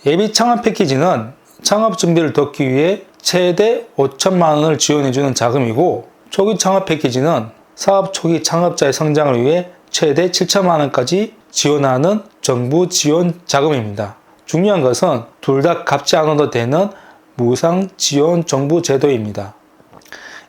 예비 창업 패키지는 창업 준비를 돕기 위해 최대 5천만 원을 지원해주는 자금이고, 초기 창업 패키지는 사업 초기 창업자의 성장을 위해 최대 7천만 원까지 지원하는 정부 지원 자금입니다. 중요한 것은 둘 다 갚지 않아도 되는 무상 지원 정부 제도입니다.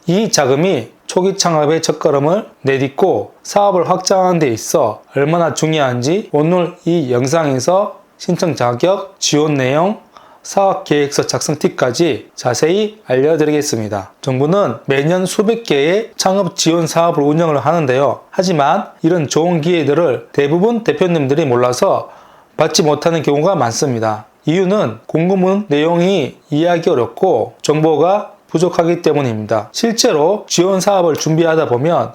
이 자금이 초기 창업의 첫걸음을 내딛고 사업을 확장하는 데 있어 얼마나 중요한지 오늘 이 영상에서 신청 자격, 지원 내용, 사업계획서 작성 팁까지 자세히 알려드리겠습니다. 정부는 매년 수백 개의 창업 지원 사업을 운영을 하는데요. 하지만 이런 좋은 기회들을 대부분 대표님들이 몰라서 받지 못하는 경우가 많습니다. 이유는 공고문 내용이 이해하기 어렵고 정보가 부족하기 때문입니다. 실제로 지원 사업을 준비하다 보면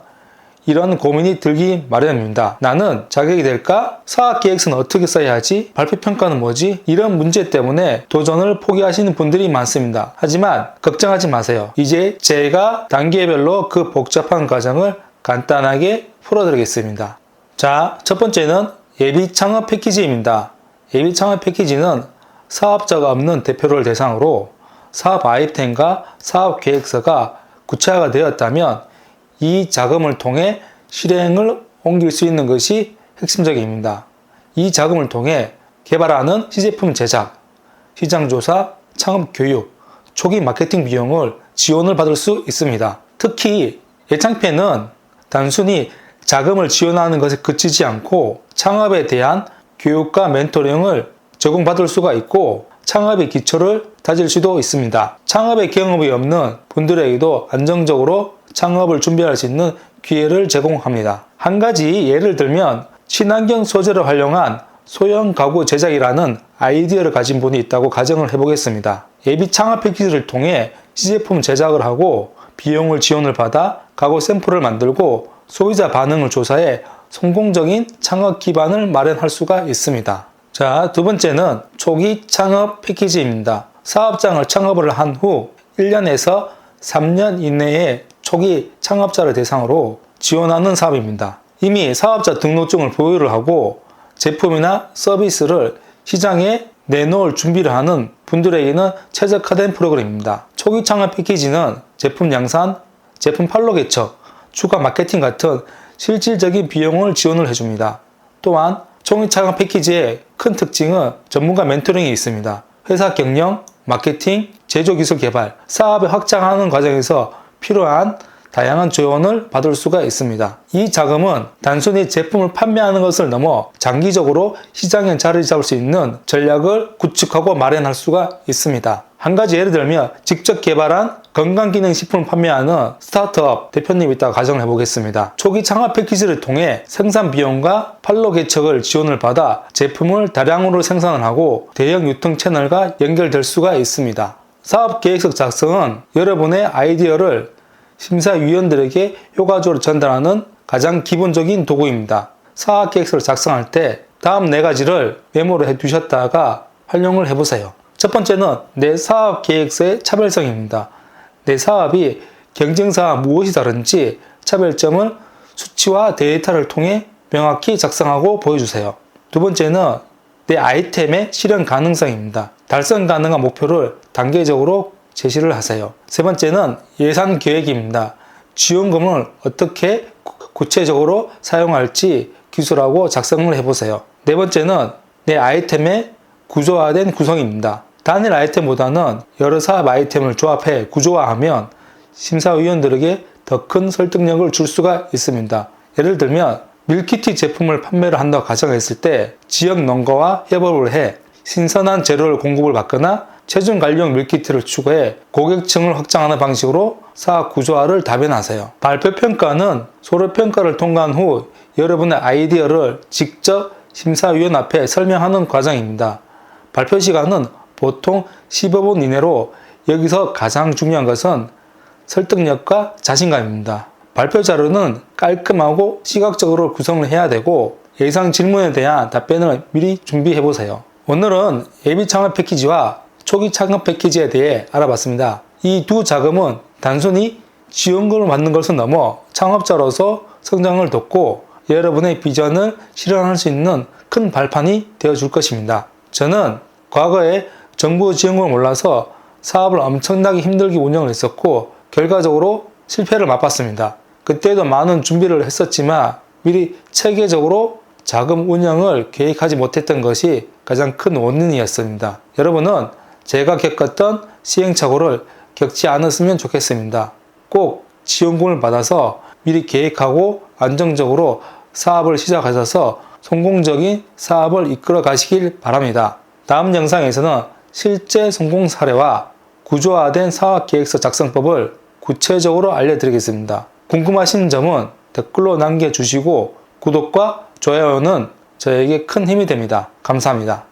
이런 고민이 들기 마련입니다. 나는 자격이 될까? 사업계획서는 어떻게 써야 하지? 발표평가는 뭐지? 이런 문제 때문에 도전을 포기하시는 분들이 많습니다. 하지만 걱정하지 마세요. 이제 제가 단계별로 그 복잡한 과정을 간단하게 풀어드리겠습니다. 자, 첫 번째는 예비 창업 패키지입니다. 예비 창업 패키지는 사업자가 없는 대표를 대상으로 사업 아이템과 사업 계획서가 구체화가 되었다면 이 자금을 통해 실행을 옮길 수 있는 것이 핵심적입니다. 이 자금을 통해 개발하는 시제품 제작, 시장조사, 창업 교육, 초기 마케팅 비용을 지원을 받을 수 있습니다. 특히 예창패는 단순히 자금을 지원하는 것에 그치지 않고 창업에 대한 교육과 멘토링을 제공받을 수가 있고 창업의 기초를 다질 수도 있습니다. 창업의 경험이 없는 분들에게도 안정적으로 창업을 준비할 수 있는 기회를 제공합니다. 한 가지 예를 들면 친환경 소재를 활용한 소형 가구 제작이라는 아이디어를 가진 분이 있다고 가정을 해보겠습니다. 예비 창업 패키지를 통해 시제품 제작을 하고 비용을 지원을 받아 가구 샘플을 만들고 소비자 반응을 조사해 성공적인 창업 기반을 마련할 수가 있습니다. 자, 두 번째는 초기 창업 패키지입니다. 사업장을 창업을 한 후 1년에서 3년 이내에 초기 창업자를 대상으로 지원하는 사업입니다. 이미 사업자 등록증을 보유를 하고 제품이나 서비스를 시장에 내놓을 준비를 하는 분들에게는 최적화된 프로그램입니다. 초기 창업 패키지는 제품 양산, 제품 판로 개척, 추가 마케팅 같은 실질적인 비용을 지원을 해줍니다. 또한 초기 창업 패키지의 큰 특징은 전문가 멘토링이 있습니다. 회사 경영, 마케팅, 제조기술 개발, 사업을 확장하는 과정에서 필요한 다양한 지원을 받을 수가 있습니다. 이 자금은 단순히 제품을 판매하는 것을 넘어 장기적으로 시장에 자리 잡을 수 있는 전략을 구축하고 마련할 수가 있습니다. 한 가지 예를 들면 직접 개발한 건강기능식품을 판매하는 스타트업 대표님이 있다고 가정을 해보겠습니다. 초기 창업 패키지를 통해 생산 비용과 판로 개척을 지원을 받아 제품을 다량으로 생산을 하고 대형 유통 채널과 연결될 수가 있습니다. 사업 계획서 작성은 여러분의 아이디어를 심사위원들에게 효과적으로 전달하는 가장 기본적인 도구입니다. 사업 계획서를 작성할 때 다음 4가지를 메모를 해 두셨다가 활용을 해보세요. 첫 번째는 내 사업 계획서의 차별성입니다. 내 사업이 경쟁사와 무엇이 다른지 차별점을 수치와 데이터를 통해 명확히 작성하고 보여주세요. 두 번째는 내 아이템의 실현 가능성입니다. 달성 가능한 목표를 단계적으로 제시를 하세요. 세 번째는 예산 계획입니다. 지원금을 어떻게 구체적으로 사용할지 기술하고 작성을 해보세요. 네 번째는 내 아이템의 구조화된 구성입니다. 단일 아이템보다는 여러 사업 아이템을 조합해 구조화하면 심사위원들에게 더 큰 설득력을 줄 수가 있습니다. 예를 들면 밀키트 제품을 판매를 한다고 가정했을 때 지역 농가와 협업을 해 신선한 재료를 공급을 받거나 체중 관리용 밀키트를 추가해 고객층을 확장하는 방식으로 사업 구조화를 다변하세요. 발표평가는 소로평가를 통과한 후 여러분의 아이디어를 직접 심사위원 앞에 설명하는 과정입니다. 발표 시간은 보통 15분 이내로 여기서 가장 중요한 것은 설득력과 자신감입니다. 발표 자료는 깔끔하고 시각적으로 구성을 해야 되고 예상 질문에 대한 답변을 미리 준비해 보세요. 오늘은 예비 창업 패키지와 초기 창업 패키지에 대해 알아봤습니다. 이 두 자금은 단순히 지원금을 받는 것을 넘어 창업자로서 성장을 돕고 여러분의 비전을 실현할 수 있는 큰 발판이 되어줄 것입니다. 저는 과거에 정부 지원금을 몰라서 사업을 엄청나게 힘들게 운영을 했었고 결과적으로 실패를 맛봤습니다. 그때도 많은 준비를 했었지만 미리 체계적으로 자금 운영을 계획하지 못했던 것이 가장 큰 원인이었습니다. 여러분은 제가 겪었던 시행착오를 겪지 않았으면 좋겠습니다. 꼭 지원금을 받아서 미리 계획하고 안정적으로 사업을 시작하셔서 성공적인 사업을 이끌어 가시길 바랍니다. 다음 영상에서는 실제 성공 사례와 구조화된 사업계획서 작성법을 구체적으로 알려드리겠습니다. 궁금하신 점은 댓글로 남겨주시고 구독과 좋아요는 저에게 큰 힘이 됩니다. 감사합니다.